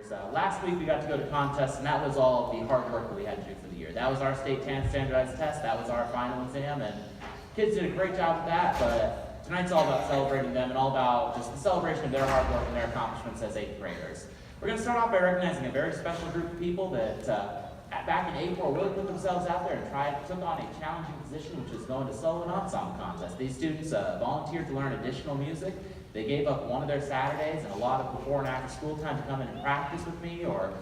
graders. Last week we got to go to contests, and that was all the hard work that we had to do for the year. That was our state standardized test, that was our final exam, and kids did a great job with that, but tonight's all about celebrating them and all about just the celebration of their hard work and their accomplishments as 8th graders. We're going to start off by recognizing a very special group of people that back in April really put themselves out there and took on a challenging position, which is going to solo and ensemble contest. These students volunteered to learn additional music. They gave up one of their Saturdays and a lot of before and after school time to come in and practice with me or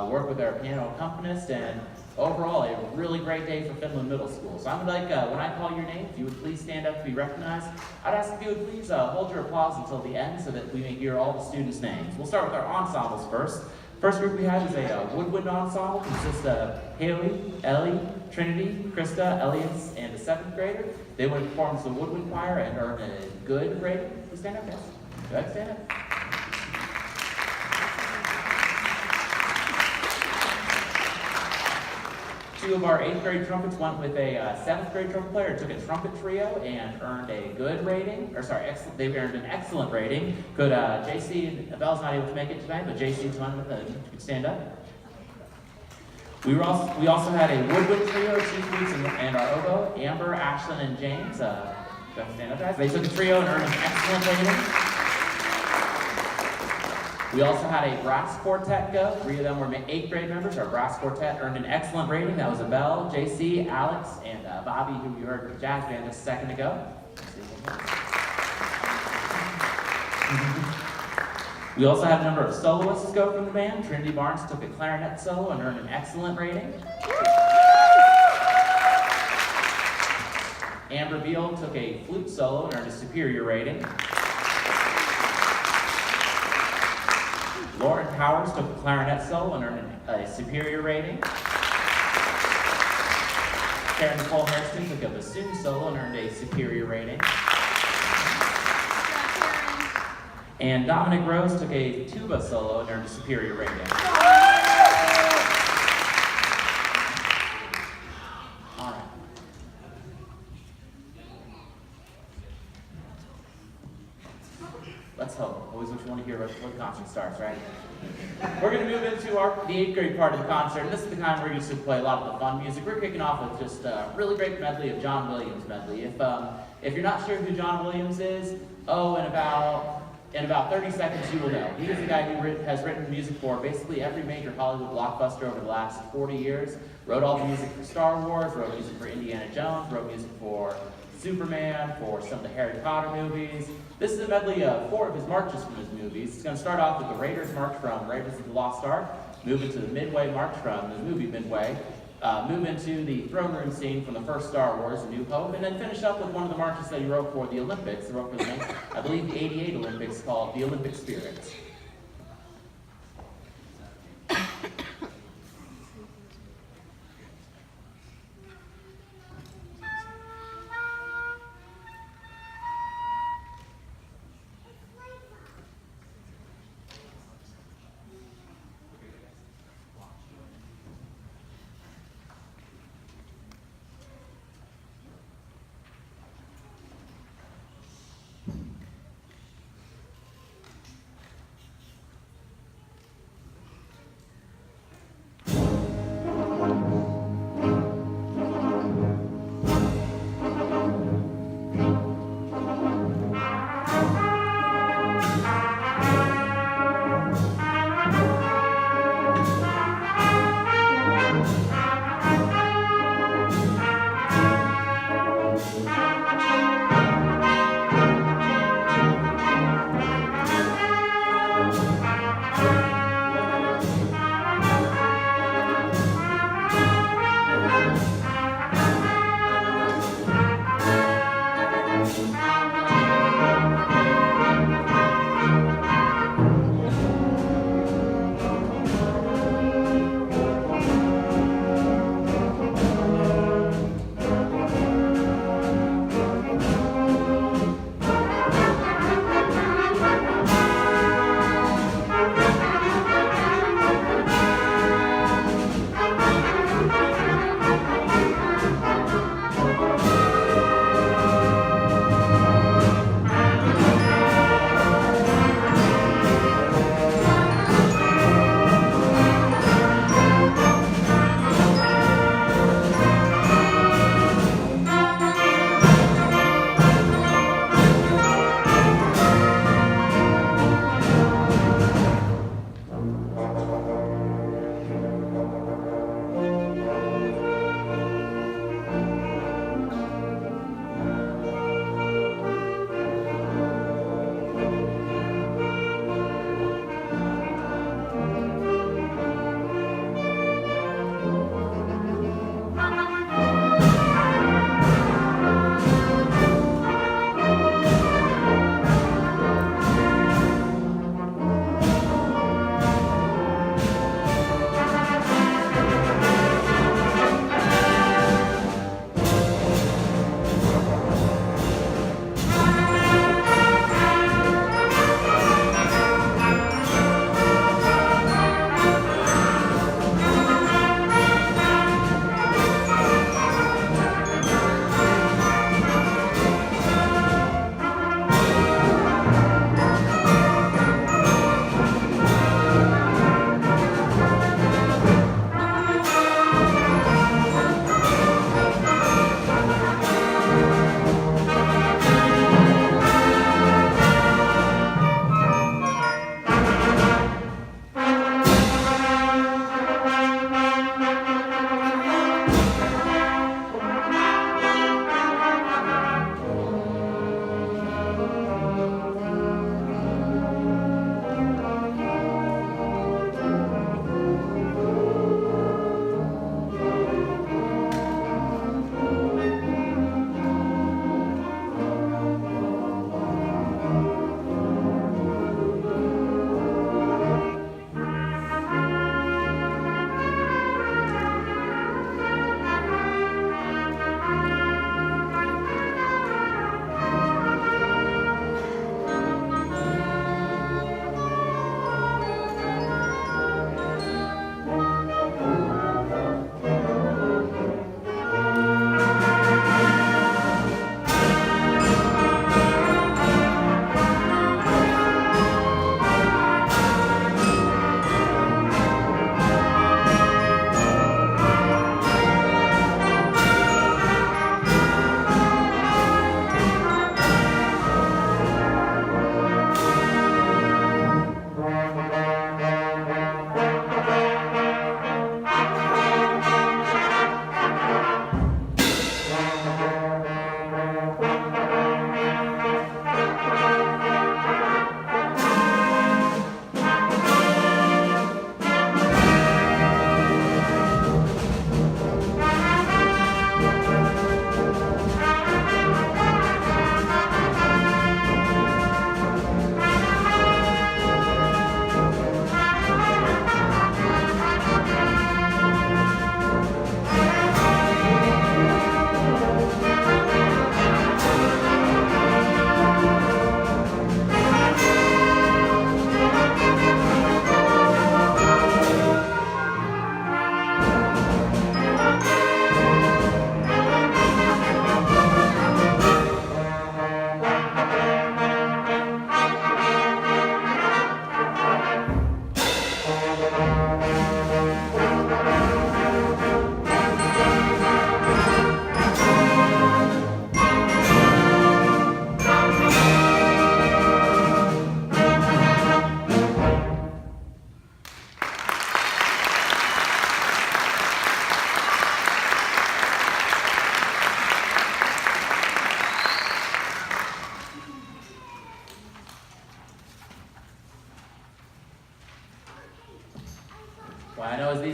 work with their piano accompanist, and overall a really great day for Finland Middle School. So I would like, when I call your name, if you would please stand up to be recognized. I'd ask if you would please hold your applause until the end so that we may hear all the students' names. We'll start with our ensembles first. First group we have is a woodwind ensemble. It consists of Haley, Ellie, Trinity, Krista, Elias, and a 7th grader. They would perform as the woodwind choir and earn a good rating. Please stand up, guys. Go ahead, stand up. Two of our 8th grade trumpets went with a 7th grade trumpet player, took a trumpet trio and earned a good rating, they earned an excellent rating. Could JC, Belle's not able to make it tonight, but JC's one with you could stand up. We also had a woodwind trio, Chief Weeks and our oboe, Amber, Ashlyn, and James. Stand up, guys. They took a trio and earned an excellent rating. We also had a brass quartet go. 3 of them were 8th grade members. Our brass quartet earned an excellent rating. That was Abel, JC, Alex, and Bobby, who you heard from jazz band just a second ago. We also had a number of soloists go from the band. Trinity Barnes took a clarinet solo and earned an excellent rating. Amber Beal took a flute solo and earned a superior rating. Lauren Powers took a clarinet solo and earned a superior rating. Karen Nicole Hairston took a bassoon solo and earned a superior rating. And Dominic Rose took a tuba solo and earned a superior rating. All right. Let's hope. Always what you want to hear before the concert starts, right? We're going to move into the 8th grade part of the concert, and this is the time we're used to play a lot of the fun music. We're kicking off with just a really great medley of John Williams medley. If you're not sure who John Williams is, in about 30 seconds you will know. He is the guy who has written music for basically every major Hollywood blockbuster over the last 40 years. Wrote all the music for Star Wars, wrote music for Indiana Jones, wrote music for Superman, for some of the Harry Potter movies. This is a medley of 4 of his marches from his movies. It's going to start off with the Raiders March from Raiders of the Lost Ark, move into the Midway March from the movie Midway, move into the throne room scene from the first Star Wars, A New Hope, and then finish up with one of the marches that he wrote for the Olympics. He wrote for the, I believe, the '88 Olympics, called The Olympic Spirit.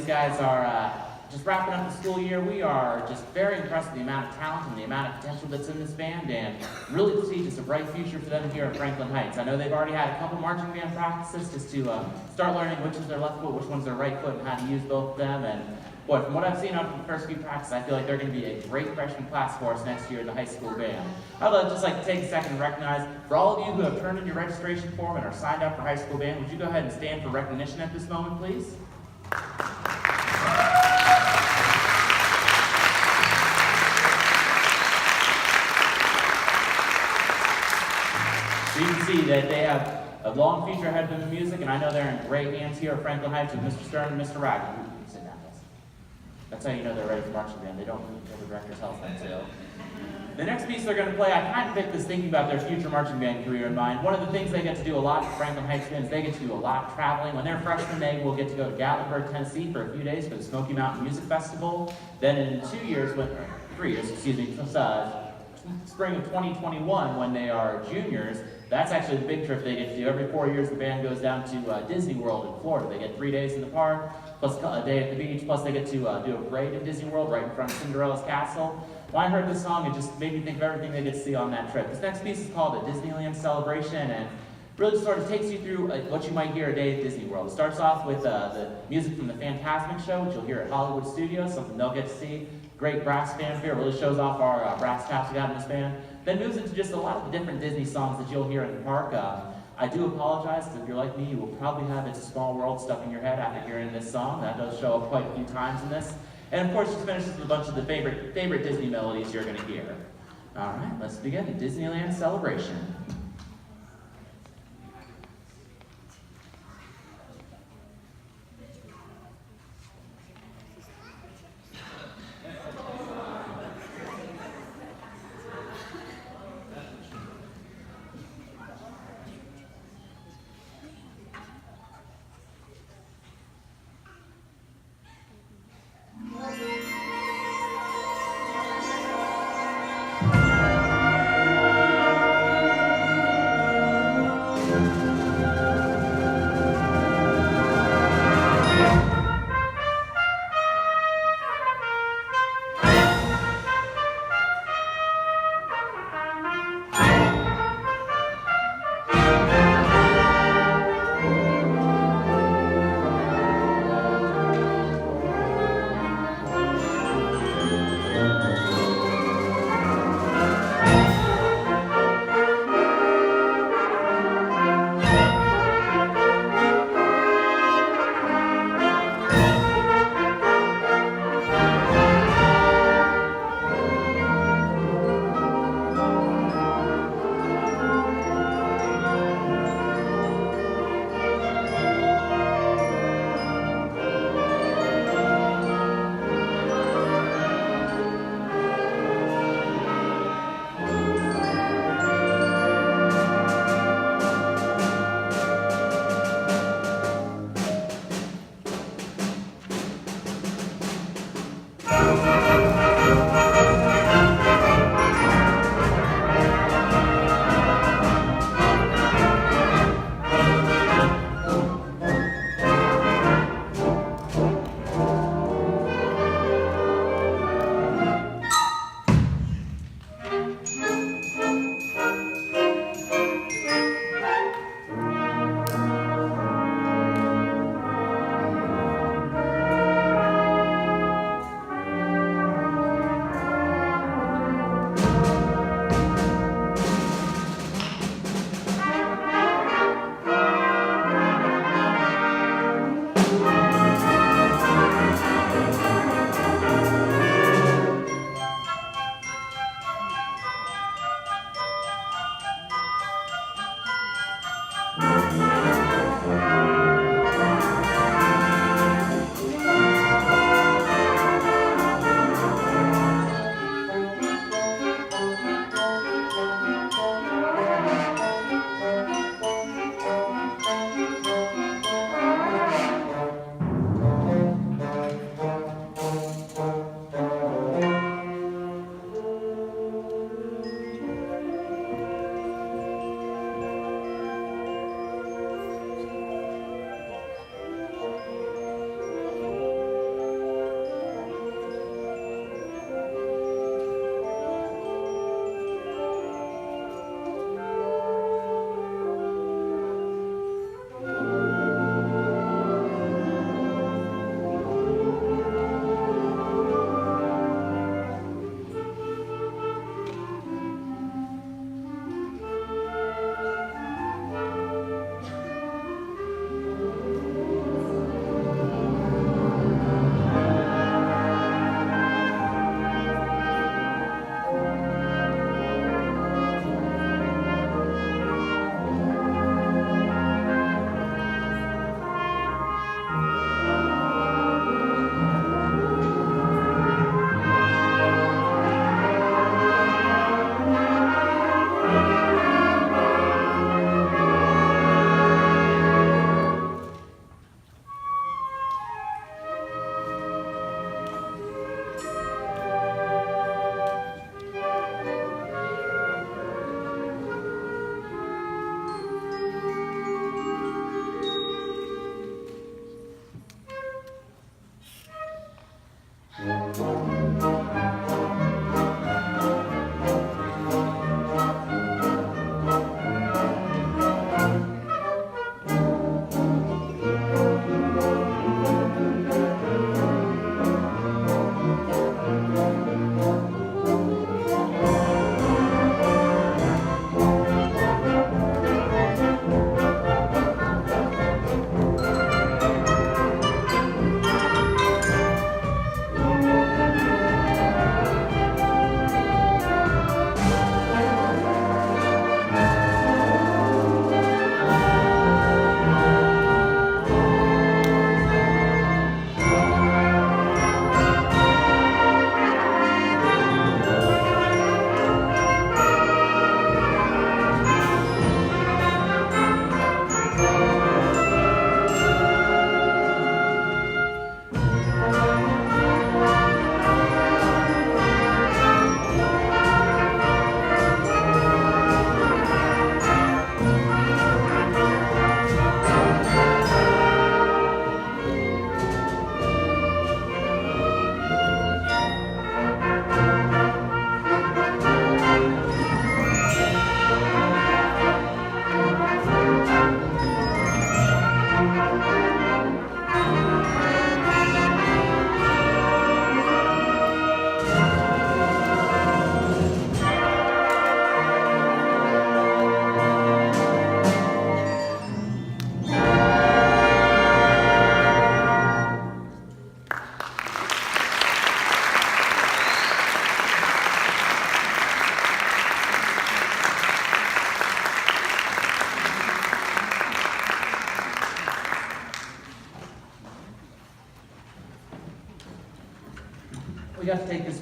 these guys are just wrapping up the school year. We are just very impressed with the amount of talent and the amount of potential that's in this band, and really see just a bright future for them here at Franklin Heights. I know they've already had a couple marching band practices just to start learning which is their left foot, which one's their right foot, and how to use both of them. And boy, from what I've seen out of the first few practices, I feel like they're going to be a great freshman class for us next year in the high school band. I would just like to take a second and recognize, for all of you who have turned in your registration form and are signed up for high school band, would you go ahead and stand for recognition at this moment, please? So you can see that they have a long future ahead of them in music, and I know they're in great hands here at Franklin Heights with Mr. Stern and Mr. Ragland. Sit down, guys. That's how you know they're ready for marching band. They don't move until the director tells them to. The next piece they're going to play, I kind of picked this thinking about their future marching band career in mind. One of the things they get to do a lot at Franklin Heights band is they get to do a lot of traveling. When they're freshmen, they will get to go to Gatlinburg, Tennessee for a few days for the Smoky Mountain Music Festival. Then in 3 years, spring of 2021, when they are juniors, that's actually the big trip they get to do. Every 4 years, the band goes down to Disney World in Florida. They get 3 days in the park, plus a day at the beach, plus they get to do a parade in Disney World right in front of Cinderella's castle. When I heard this song, it just made me think of everything they get to see on that trip. This next piece is called a Disneyland Celebration, and really sort of takes you through what you might hear a day at Disney World. It starts off with the music from the Fantasmic Show, which you'll hear at Hollywood Studios, something they'll get to see. Great brass fanfare, really shows off our brass taps we got in this band. Then moves into just a lot of the different Disney songs that you'll hear in the park. I do apologize, because if you're like me, you will probably have It's a Small World stuck in your head after hearing this song. That does show up quite a few times in this. And of course, just finishes with a bunch of the favorite Disney melodies you're going to hear. All right, let's begin the Disneyland Celebration.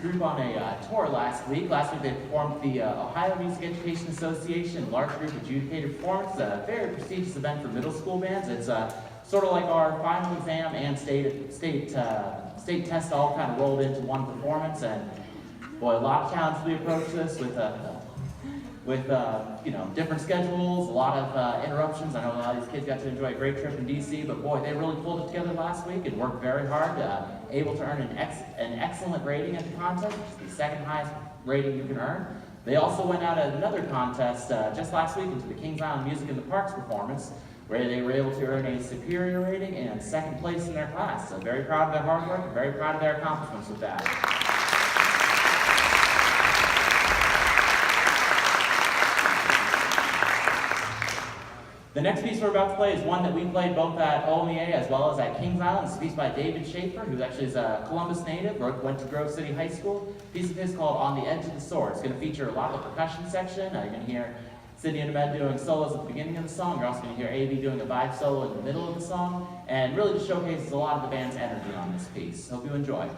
group on a tour last week. Last week they performed the Ohio Music Education Association large group adjudicated performance, a very prestigious event for middle school bands. It's sort of like our final exam and state test all kind of rolled into one performance. And boy, a lot of challenges we approached this with different schedules, a lot of interruptions. I know a lot of these kids got to enjoy a great trip in DC, but boy, they really pulled it together last week and worked very hard, able to earn an excellent rating at the contest, which is the second highest rating you can earn. They also went out at another contest just last week into the Kings Island Music in the Parks performance, where they were able to earn a superior rating and second place in their class. So very proud of their hard work and very proud of their accomplishments with that. The next piece we're about to play is one that we played both at OMEA as well as at Kings Island. It's a piece by David Shaffer, who actually is a Columbus native, went to Grove City High School. A piece of his called On the Edge of the Sword. It's going to feature a lot of the percussion section. You're going to hear Sydney and Ahmed doing solos at the beginning of the song. You're also going to hear A.B. doing a vibe solo in the middle of the song. And really just showcases a lot of the band's energy on this piece. Hope you enjoy.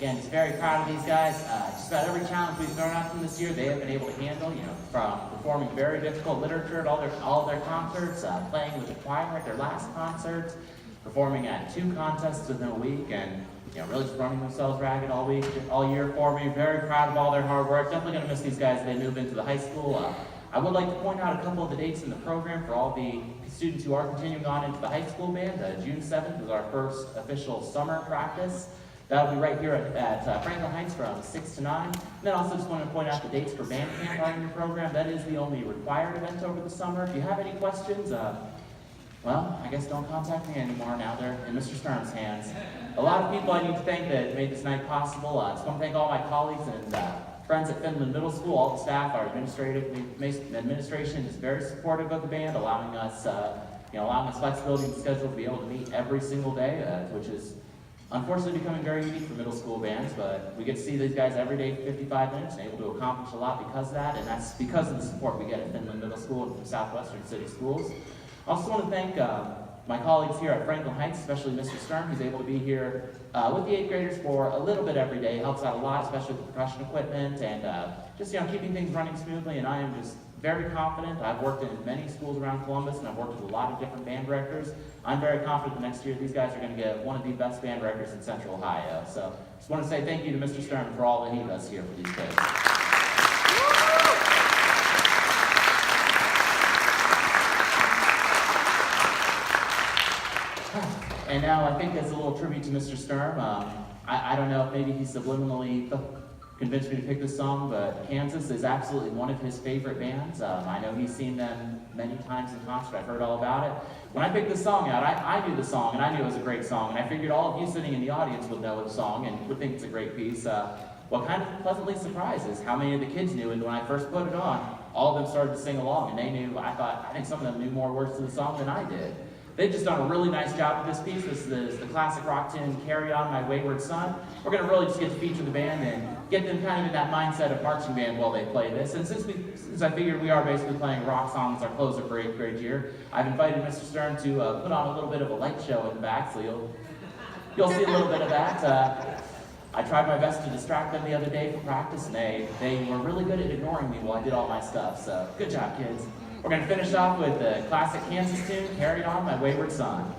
Again, just very proud of these guys. Just about every challenge we've thrown at them this year, they have been able to handle, from performing very difficult literature at all of their concerts, playing with the choir at their last concert, performing at 2 contests within a week, and really just running themselves ragged all year for me. Very proud of all their hard work. Definitely going to miss these guys as they move into the high school. I would like to point out a couple of the dates in the program for all the students who are continuing on into the high school band. June 7th is our first official summer practice. That'll be right here at Franklin Heights from 6 to 9. And then also just want to point out the dates for band camp are in your program. That is the only required event over the summer. If you have any questions, well, I guess don't contact me anymore. Now they're in Mr. Stern's hands. A lot of people I need to thank that made this night possible. I just want to thank all my colleagues and friends at Finland Middle School, all the staff, our administration is very supportive of the band, allowing us flexibility in the schedule to be able to meet every single day, which is unfortunately becoming very unique for middle school bands, but we get to see these guys every day for 55 minutes and able to accomplish a lot because of that, and that's because of the support we get at Finland Middle School and from Southwestern City Schools. I also want to thank my colleagues here at Franklin Heights, especially Mr. Stern, who's able to be here with the 8th graders for a little bit every day. Helps out a lot, especially with the percussion equipment and just keeping things running smoothly. And I am just very confident. I've worked in many schools around Columbus, and I've worked with a lot of different band directors. I'm very confident that next year these guys are going to get one of the best band directors in Central Ohio. So just want to say thank you to Mr. Stern for all that he does here for these kids. And now I think as a little tribute to Mr. Stern, I don't know if maybe he subliminally convinced me to pick this song, but Kansas is absolutely one of his favorite bands. I know he's seen them many times in concert. I've heard all about it. When I picked this song out, I knew the song, and I knew it was a great song, and I figured all of you sitting in the audience would know the song and would think it's a great piece. What kind of pleasantly surprised is how many of the kids knew, and when I first put it on, all of them started to sing along, and they knew, I think some of them knew more words to the song than I did. They've just done a really nice job with this piece. This is the classic rock tune, Carry On, My Wayward Son. We're going to really just get to feature the band and get them kind of in that mindset of marching band while they play this. And since I figured we are basically playing rock songs, our closer for 8th grade year, I've invited Mr. Stern to put on a little bit of a light show in the back, so you'll see a little bit of that. I tried my best to distract them the other day for practice, and they were really good at ignoring me while I did all my stuff, so good job, kids. We're going to finish off with the classic Kansas tune, Carry On, My Wayward Son.